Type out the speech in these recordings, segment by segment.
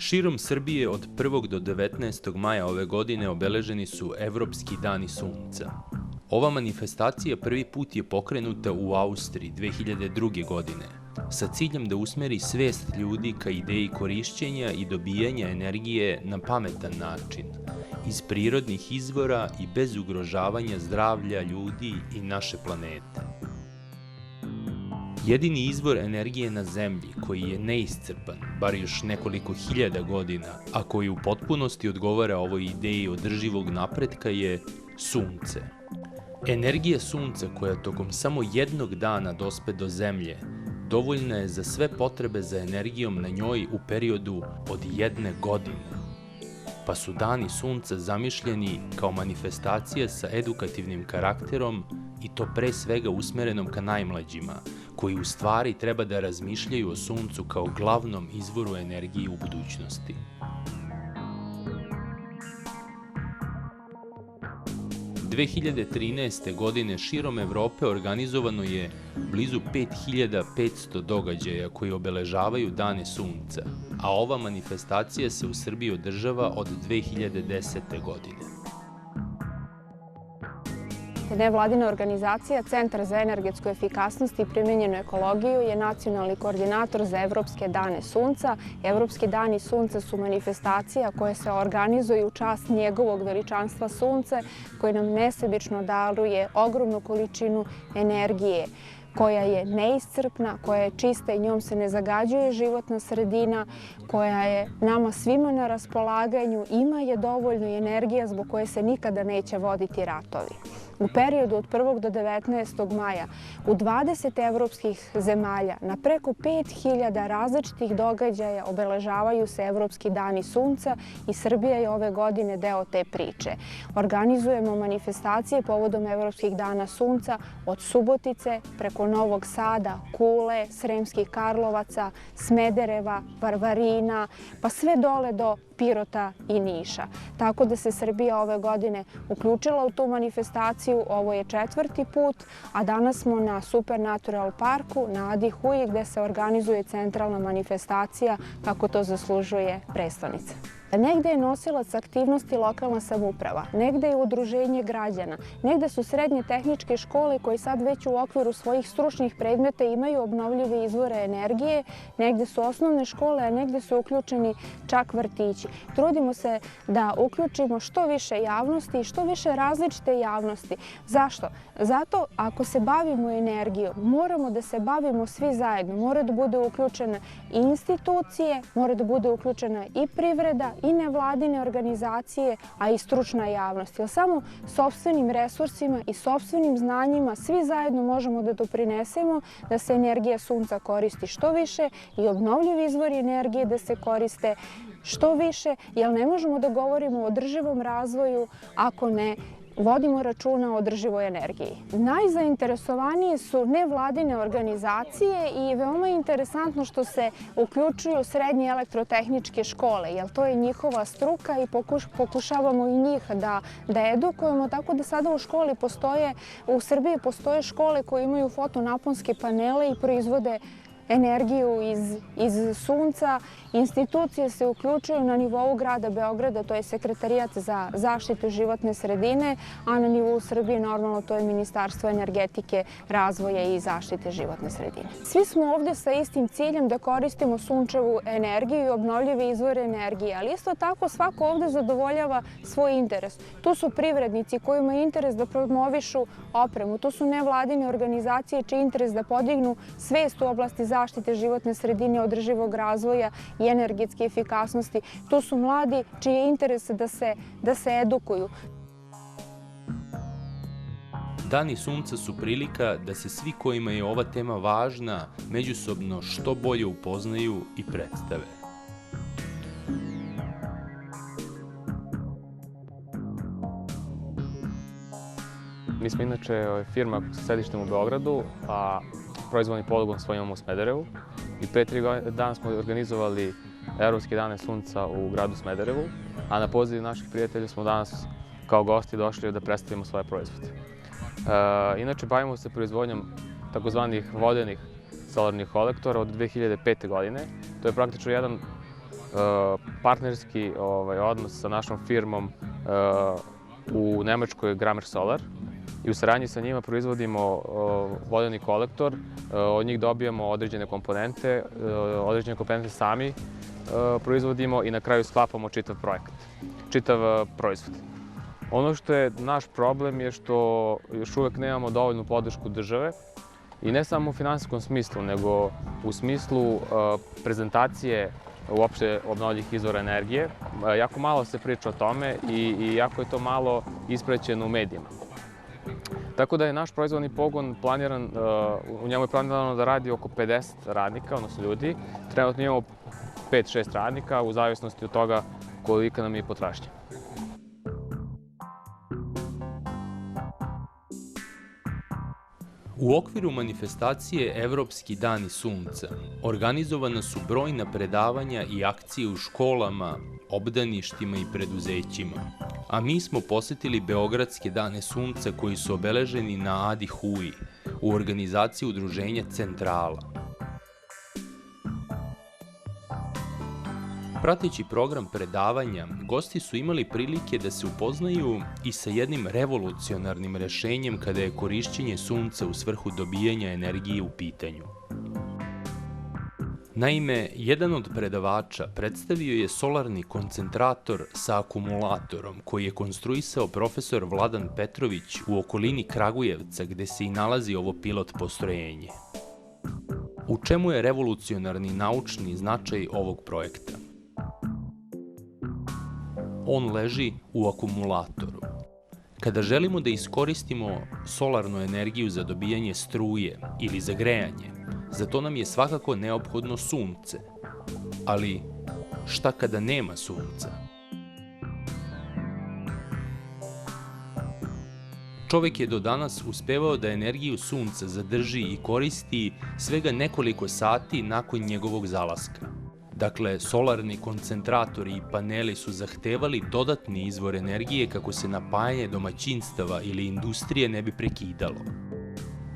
Širom Srbije od 1. do 19. maja ove godine obeleženi su Evropski dani sunca. Ova manifestacija prvi put je pokrenuta u Austriji 2002. godine, sa ciljem da usmeri svest ljudi ka ideji korišćenja i dobijanja energije na pametan način, iz prirodnih izvora i bez ugrožavanja zdravlja ljudi i naše planete. Jedini izvor energije na Zemlji, koji je neiscrpan, bar još nekoliko hiljada godina, a koji u potpunosti odgovara ovoj ideji održivog napretka, je Sunce. Energija Sunca, koja tokom samo jednog dana dospe do Zemlje, dovoljna je za sve potrebe za energijom na njoj u periodu od 1 godine. Pa su dani Sunca zamišljeni kao manifestacija sa edukativnim karakterom i to pre svega usmerenom ka najmlađima, koji u stvari treba da razmišljaju o Suncu kao glavnom izvoru energije u budućnosti. – 2013. godine širom Evrope organizovano je blizu 5500 događaja koji obeležavaju dane Sunca, a ova manifestacija se u Srbiji održava od 2010. godine. Nevladina organizacija Centar za energetsku efikasnost i primenjenu ekologiju je nacionalni koordinator za Evropske dane sunca. Evropski dani sunca su manifestacija koja se organizuje u čast njegovog veličanstva sunce, koji nam nesebično daruje ogromnu količinu energije, koja je neiscrpna, koja je čista i njom se ne zagađuje životna sredina, koja je nama svima na raspolaganju, ima je dovoljno energija zbog koje se nikada neće voditi ratovi. U periodu od 1. do 19. maja u 20 evropskih zemalja na preko 5000 različitih događaja obeležavaju se Evropski dani sunca i Srbija je ove godine deo te priče. Organizujemo manifestacije povodom Evropskih dana sunca od Subotice preko Novog Sada, Kule, Sremskih Karlovaca, Smedereva, Varvarina, pa sve dole do Pirota i Niša. Tako da se Srbija ove godine uključila u tu manifestaciju. Ovo je 4. put, a danas smo na Supernatural parku, na Adi Huji, gde se organizuje centralna manifestacija kako to zaslužuje prestonica. Negde je nosilac aktivnosti lokalna samouprava, negde je udruženje građana, negde su srednje tehničke škole koji sad već u okviru svojih stručnih predmeta imaju obnovljive izvore energije, negde su osnovne škole, a negde su uključeni čak vrtići. Trudimo se da uključimo što više javnosti i što više različite javnosti. Zašto? Zato ako se bavimo energijom, moramo da se bavimo svi zajedno. Mora da bude uključena i institucije, mora da bude uključena i privreda, i nevladine organizacije, a i stručna javnost. Jer samo sopstvenim resursima i sopstvenim znanjima svi zajedno možemo da doprinesemo da se energija sunca koristi što više i obnovljivi izvori energije da se koriste što više, jer ne možemo da govorimo o održivom razvoju ako ne vodimo računa o održivoj energiji. Najzainteresovanije su nevladine organizacije i veoma je interesantno što se uključuju srednje elektrotehničke škole, jer to je njihova struka i pokušavamo i njih da edukujemo, tako da sada u Srbiji postoje škole koje imaju fotonaponske panele i proizvode energiju iz sunca. Institucije se uključuju na nivou grada Beograda, to je Sekretarijat za zaštitu životne sredine, a na nivou Srbije normalno to je Ministarstvo energetike, razvoja i zaštite životne sredine. Svi smo ovde sa istim ciljem da koristimo sunčevu energiju i obnovljive izvore energije, ali isto tako svako ovde zadovoljava svoj interes. Tu su privrednici koji imaju interes da promovišu opremu, tu su nevladine organizacije čiji interes da podignu svest u oblasti zaštite životne sredine, održivog razvoja i energetske efikasnosti. Tu su mladi čiji je interes da se edukuju. Dani sunca su prilika da se svi kojima je ova tema važna međusobno što bolje upoznaju i predstave. Mi smo inače firma sa sedištem u Beogradu, a proizvodni poligon svoj imamo u Smederevu i pre 3 dana smo organizovali Evropske dane sunca u gradu Smederevu, a na poziv naših prijatelja smo danas kao gosti došli da predstavimo svoje proizvode. Inače, bavimo se proizvodnjom takozvanih vodenih solarnih kolektora od 2005. godine. To je praktično jedan partnerski odnos sa našom firmom u Nemačkoj Gramer Solar i u saradnji sa njima proizvodimo vodeni kolektor, od njih dobijamo određene komponente sami proizvodimo i na kraju sklapamo čitav projekat, čitav proizvod. Ono što je naš problem je što još uvek nemamo dovoljnu podršku države i ne samo u finansijskom smislu, nego u smislu prezentacije uopšte obnovljivih izvora energije. Jako malo se priča o tome i jako je to malo ispraćeno u medijima. Tako da je naš proizvodni pogon planiran, u njemu je planirano da radi oko 50 radnika, odnosno ljudi. Trenutno imamo 5-6 radnika u zavisnosti od toga kolika nam je potražnja. U okviru manifestacije Evropski dani sunca organizovana su brojna predavanja i akcije u školama, obdaništima i preduzećima, a mi smo posetili Beogradske dane sunca koji su obeleženi na Adi Huji u organizaciji udruženja Centrala. Prateći program predavanja, gosti su imali prilike da se upoznaju i sa jednim revolucionarnim rešenjem kada je korišćenje sunca u svrhu dobijanja energije u pitanju. Naime, jedan od predavača predstavio je solarni koncentrator sa akumulatorom koji je konstruisao profesor Vladan Petrović u okolini Kragujevca gde se i nalazi ovo pilot postrojenje. U čemu je revolucionarni naučni značaj ovog projekta? On leži u akumulatoru. Kada želimo da iskoristimo solarnu energiju za dobijanje struje ili za grejanje, za to nam je svakako neophodno sunce. Ali šta kada nema sunca? Čovek je do danas uspevao da energiju sunca zadrži i koristi svega nekoliko sati nakon njegovog zalaska. Dakle, solarni koncentratori i paneli su zahtevali dodatni izvor energije kako se napajanje domaćinstava ili industrije ne bi prekidalo.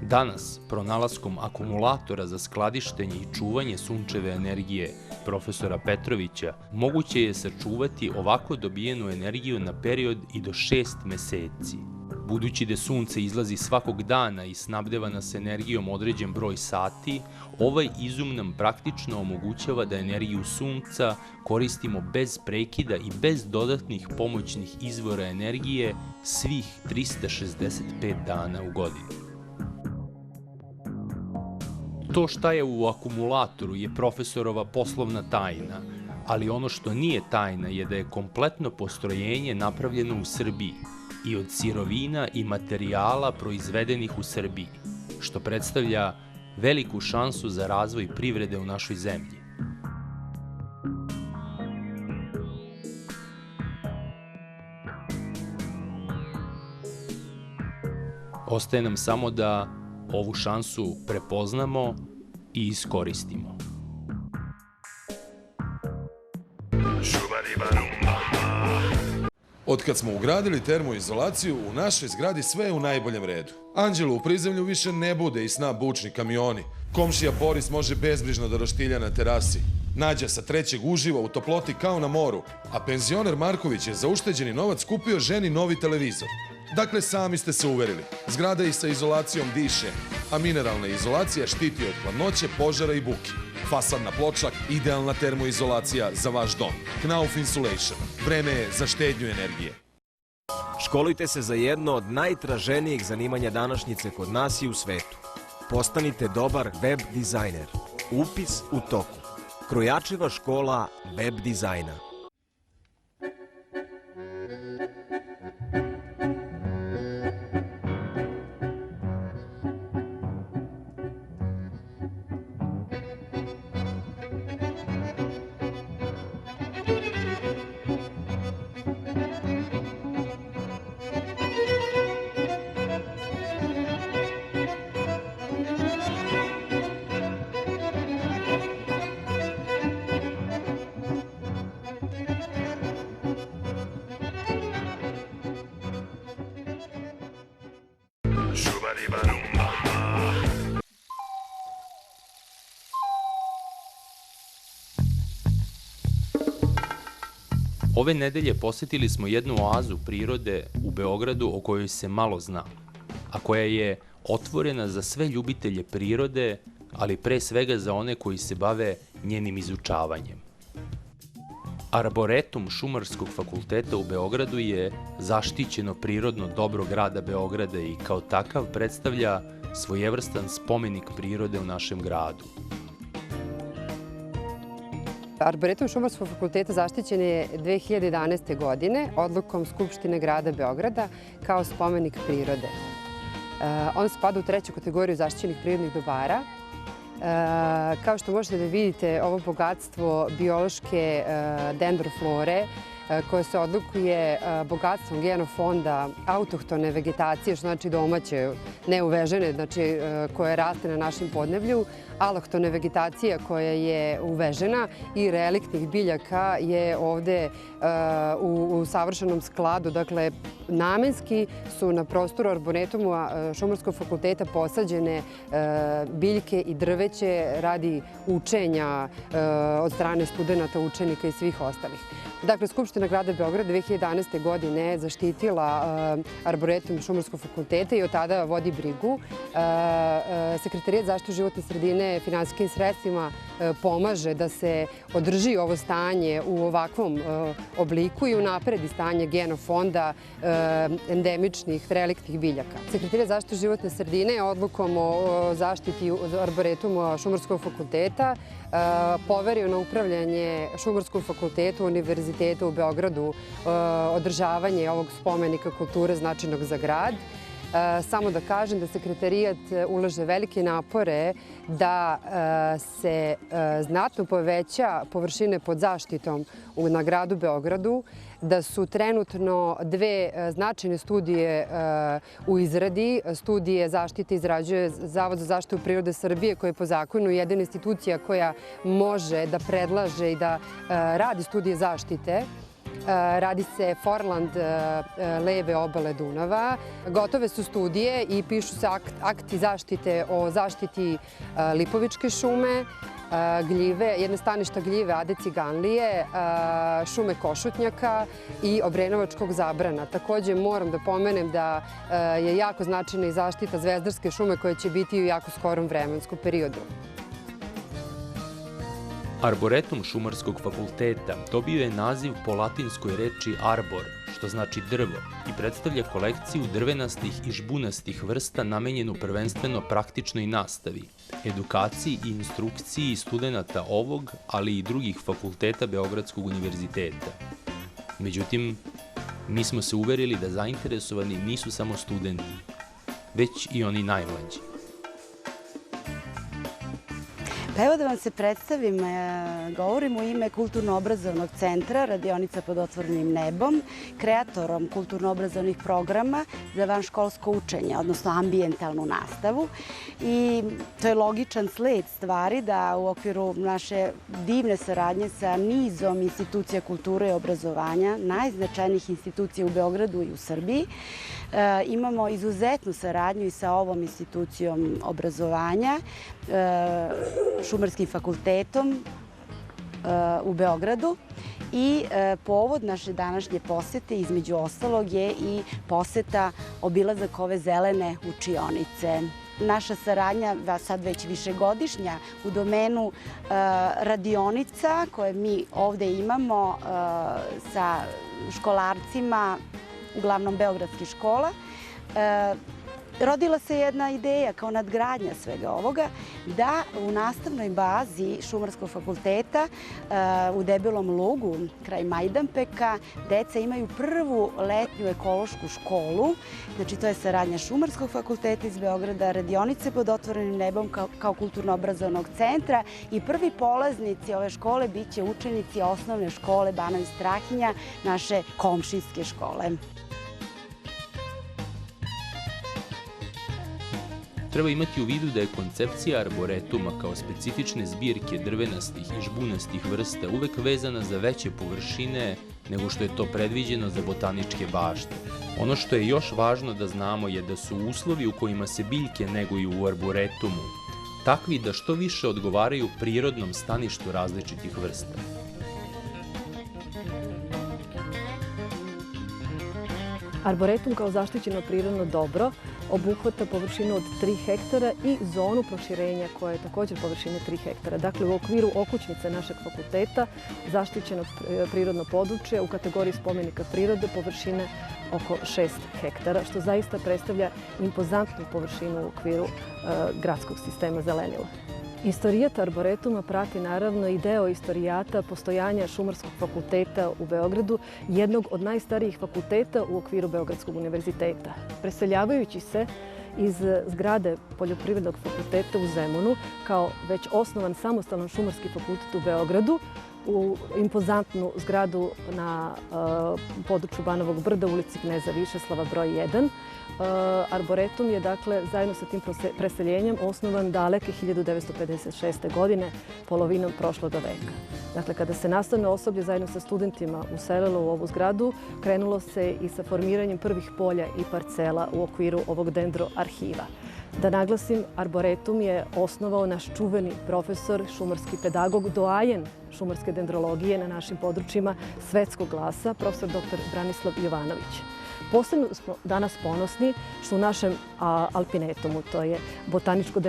Danas, pronalaskom akumulatora za skladištenje i čuvanje sunčeve energije profesora Petrovića, moguće je sačuvati ovako dobijenu energiju na period i do 6 meseci. Budući da sunce izlazi svakog dana i snabdeva nas energijom određen broj sati, ovaj izum nam praktično omogućava da energiju sunca koristimo bez prekida i bez dodatnih pomoćnih izvora energije svih 365 dana u godini. To šta je u akumulatoru je profesorova poslovna tajna, ali ono što nije tajna je da je kompletno postrojenje napravljeno u Srbiji i od sirovina i materijala proizvedenih u Srbiji, što predstavlja veliku šansu za razvoj privrede u našoj zemlji. Ostaje nam samo da ovu šansu prepoznamo i iskoristimo. Otkad smo ugradili termoizolaciju, u našoj zgradi sve je u najboljem redu. Anđelu u prizemlju više ne bude i sna bučni kamioni. Komšija Boris može bezbrižno da roštilja na terasi. Nađa sa trećeg uživa u toploti kao na moru, a penzioner Marković je za ušteđeni novac kupio ženi novi televizor. Dakle, sami ste se uverili. Zgrada i sa izolacijom diše, a mineralna izolacija štiti od hladnoće, požara i buke. Fasadna ploča, idealna termoizolacija za vaš dom. Knauf Insulation. Vreme je za štednju energije. Školujte se za jedno od najtraženijih zanimanja današnjice kod nas i u svetu. Postanite dobar web dizajner. Upis u toku. Krojačeva škola web dizajna. Ove nedelje posetili smo jednu oazu prirode u Beogradu o kojoj se malo zna, a koja je otvorena za sve ljubitelje prirode, ali pre svega za one koji se bave njenim izučavanjem. Arboretum Šumarskog fakulteta u Beogradu je zaštićeno prirodno dobro grada Beograda i kao takav predstavlja svojevrstan spomenik prirode u našem gradu. Arboretum Šumarskog fakulteta zaštićen je 2011. godine odlukom Skupštine grada Beograda kao spomenik prirode. On spada u 3. kategoriju zaštićenih prirodnih dobara. Kao što možete da vidite, ovo bogatstvo biološke dendroflore koje se odlikuje bogatstvom genofonda autohtone vegetacije, što znači domaće, neuvežene, znači koje raste na našem podneblju, alohtone vegetacija koja je uvežena i reliktnih biljaka je ovde u savršenom skladu. Dakle, namenski su na prostoru Arboretuma Šumarskog fakulteta posađene biljke i drveće radi učenja od strane studenta, učenika i svih ostalih. Dakle, Skupština grada Beograda 2011. godine zaštitila Arboretum Šumarskog fakulteta i od tada vodi brigu. Sekretarijat zaštite životne sredine finansijskim sredstvima pomaže da se održi ovo stanje u ovakvom obliku i unapredi stanje genofonda endemičnih reliktnih biljaka. Sekretarijat zaštite životne sredine odlukom o zaštiti Arboretuma Šumarskog fakulteta poverio na upravljanje Šumarskom fakultetu Univerziteta u Beogradu održavanje ovog spomenika kulture značajnog za grad. Samo da kažem da sekretarijat ulaže velike napore da se znatno poveća površine pod zaštitom na gradu Beogradu, da su trenutno dve značajne studije u izradi. Studije zaštite izrađuje Zavod za zaštitu prirode Srbije, koja je po zakonu jedina institucija koja može da predlaže i da radi studije zaštite. Radi se Forland leve obale Dunava. Gotove su studije i pišu se akti zaštite o zaštiti Lipovičke šume, gljive, jedne staništa gljive Ade Ciganlije, šume Košutnjaka i Obrenovačkog zabrana. Takođe moram da pomenem da je jako značajna i zaštita Zvezdarske šume koja će biti u jako skorom vremenskom periodu. Arboretum Šumarskog fakulteta dobio je naziv po latinskoj reči arbor, što znači drvo, i predstavlja kolekciju drvenastih i žbunastih vrsta namenjenu prvenstveno praktičnoj nastavi, edukaciji i instrukciji studenata ovog, ali i drugih fakulteta Beogradskog univerziteta. Međutim, mi smo se uverili da zainteresovani nisu samo studenti, već i oni najmlađi. Pa evo da vam se predstavim, govorim u ime Kulturno-obrazovnog centra Radionica pod otvorenim nebom, kreatorom kulturno-obrazovnih programa za vanškolsko učenje, odnosno ambijentalnu nastavu. I to je logičan sled stvari da u okviru naše divne saradnje sa nizom institucija kulture i obrazovanja, najznačajnijih institucija u Beogradu i u Srbiji, imamo izuzetnu saradnju i sa ovom institucijom obrazovanja, Šumarskim fakultetom u Beogradu. I povod naše današnje posete, između ostalog, je i poseta obilazak ove zelene učionice. Naša saradnja, sad već višegodišnja, u domenu radionica koje mi ovde imamo sa školarcima, uglavnom beogradskih škola, rodila se jedna ideja kao nadgradnja svega ovoga da u nastavnoj bazi Šumarskog fakulteta u Debelom lugu, kraj Majdanpeka, deca imaju prvu letnju ekološku školu. Znači, to je saradnja Šumarskog fakulteta iz Beograda, Radionice pod otvorenim nebom kao kulturno-obrazovnog centra i prvi polaznici ove škole biće učenici osnovne škole Banović Strahinja, naše komšijske škole. Treba imati u vidu da je koncepcija arboretuma kao specifične zbirke drvenastih i žbunastih vrsta uvek vezana za veće površine nego što je to predviđeno za botaničke bašte. Ono što je još važno da znamo je da su uslovi u kojima se biljke neguju u arboretumu takvi da što više odgovaraju prirodnom staništu različitih vrsta. Arboretum kao zaštićeno prirodno dobro obuhvata površinu od 3 hektara i zonu proširenja koja je također površine 3 hektara. Dakle, u okviru okućnice našeg fakulteta zaštićeno prirodno područje u kategoriji spomenika prirode površine oko 6 hektara, što zaista predstavlja impozantnu površinu u okviru gradskog sistema zelenila. Istorijat Arboretuma prati naravno i deo istorijata postojanja Šumarskog fakulteta u Beogradu, jednog od najstarijih fakulteta u okviru Beogradskog univerziteta. Preseljavajući se iz zgrade Poljoprivrednog fakulteta u Zemunu kao već osnovan samostalan Šumarski fakultet u Beogradu, u impozantnu zgradu na području Banovog brda u ulici Kneza Višeslava broj 1. Arboretum je dakle zajedno sa tim preseljenjem osnovan daleke 1956. godine, polovinom prošloga veka. Dakle, kada se nastavno osoblje zajedno sa studentima uselilo u ovu zgradu, krenulo se i sa formiranjem prvih polja i parcela u okviru ovog dendroarhiva. Da naglasim, Arboretum je osnovao naš čuveni profesor, šumarski pedagog, doajen šumarske dendrologije na našim područjima svetskog glasa, profesor dr. Branislav Jovanović. Posebno smo danas ponosni što u našem alpinetumu, to je botaničko